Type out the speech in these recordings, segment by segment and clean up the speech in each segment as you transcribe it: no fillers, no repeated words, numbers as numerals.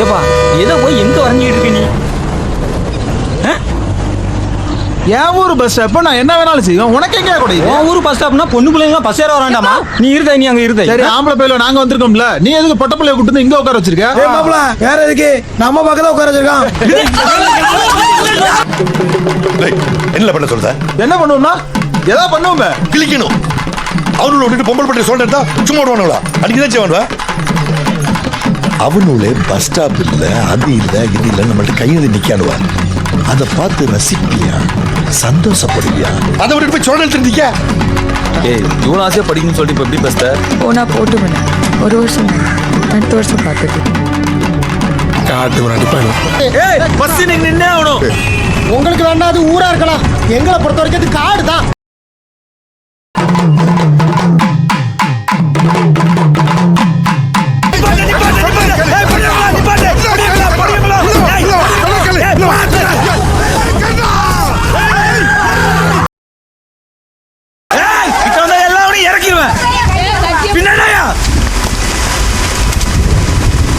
ஏப்பா எதை போய் எங்க வரைஞ்சிட்டு இருக்க நீ? என் ஊர் பஸ் ஸ்டாப் நான் என்ன வேணாலும் செய்வேன். உனக்கு எங்க கூட உன் ஊர் பஸ் ஸ்டாப்னா பொண்ணு பிள்ளைங்க பஸ் ஏற வராண்டாமா? நீ இருந்த நீ அங்க இருந்த. சரி ஆம்பளை பையில நாங்க வந்திருக்கோம்ல, நீ எதுக்கு பொட்ட பிள்ளைய கூட்டு வந்து இங்க உட்கார வச்சிருக்க? ஏய் மாப்ள வேற எதுக்கு நம்ம பக்கத்துல உட்கார வச்சிருக்கான். என்ன பண்ண சொல்ற? என்ன பண்ணுவோம்னா எதா பண்ணுவோமே, கிளிக்கணும். அவனோட விட்டுட்டு பொம்பளை பட்டி சொல்றா சும்மா விடுவானுங்களா? அன்னைக்கு தான் செய்வானுவா? அவனுள்ளே பஸ் ஸ்டாப் இல்ல, அது இல்ல, இது இல்ல, நம்மள்ட்ட கையெழுதி நிக்கானுவா. அதை பார்த்து ரசிப்பியா, சந்தோஷப்படுவியா? அதை விட்டு போய் சொல்ல நிக்க. ஏய் இவ்வளவு ஆசையா படிக்கணும்னு சொல்லிட்டு இப்ப எப்படி பஸ்த? போனா போட்டு வேணாம். ஒரு வருஷம் அடுத்த வருஷம் பார்த்துட்டு காட்டு அடிப்பாங்க. ஏய் பஸ் நீங்க நின்னே ஆகணும். உங்களுக்கு வேணா அது ஊரா இருக்கலாம், எங்களை பொறுத்த வரைக்கும் அது காடு தான்.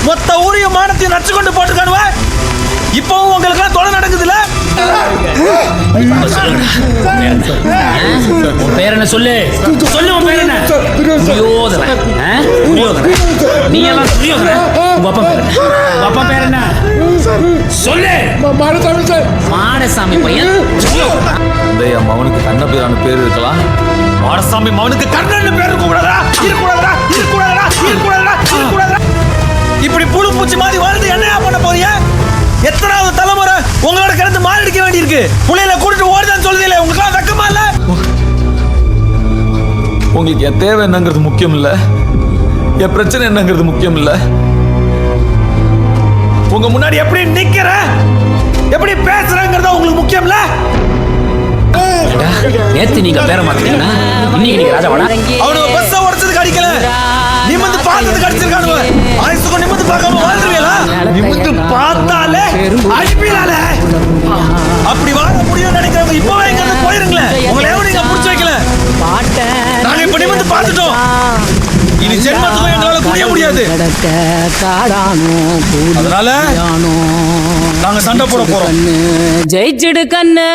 மொத்த ஊரையும் மானத்தையும் நச்சு கொண்டு போட்டுக்கானுவ. இப்பவும் உங்களுக்கு எல்லாம் தொலை நடக்குதுல்ல? உன் பேர் என்ன சொல்லு, சொல்லு உன் பேர் என்ன? துரியோதனன். துரியோதனன். நீ எல்லாம் துரியோதனன். உங்க அப்பா பேர் என்ன? உங்க அப்பா பேர் என்ன சொல்லு. மாடசாமி பையன் துரியோதனன். டேய் மவனுக்கு கண்ண பேரான பேர் இருக்கலாம். மாடசாமி மவனுக்கு கண்ணன் பேர் இருக்கக்கூடாதா? இருக்கக்கூடாதா? இருக்கக்கூடாதா? இருக்கக்கூடாதா? இருக்கக்கூடாதா? இப்படி புழு பூச்சி மாதிரி வாழ்ந்து என்னையா பண்ண போறீங்க? எத்தனாவது தலைமுறை உங்களோட கிடந்து மாரடிக்க வேண்டியிருக்கு. புள்ளையில கூட்டிட்டு ஓடுதான்னு சொல்லுதீங்களே, உங்களுக்கு வெக்கமா இல்ல? உங்களுக்கு என் தேவை என்னங்கிறது முக்கியம் இல்ல, என் பிரச்சனை என்னங்கிறது முக்கியம் இல்ல. உங்க முன்னாடி எப்படி நிக்கிற, எப்படி பேசுறங்கிறது உங்களுக்கு முக்கியம் இல்ல? நேத்து நீங்க பேர மாத்தீங்கன்னா இன்னைக்கு நீங்க ராஜாவாடா. அவனுக்கு பஸ்ஸ உடைச்சதுக்கு அடிக்கல, நிமிந்து பார்த்ததுக்கு அடிச்சிருக்கானுவ. ஆயுசுக்கு நிமிந்து பார்க்காம வாழ்ந்துருவீங்களா? நிமிந்து பார்த்தாலே அடிப்பீங்களே. அப்படி வாழ முடியும்னு நினைக்கிறவங்க இப்பவே இங்க இருந்து போயிருங்களே. உங்களை எவனும் நீங்க புடிச்சு வைக்கல. நாங்க இப்ப நிமிந்து பார்த்துட்டோம். இனி ஜென்மத்துக்கும் எங்களால புரிய முடியாது. அதனால நாங்க சண்டை போட போறோம். ஜெயிச்சிடு கண்ணு.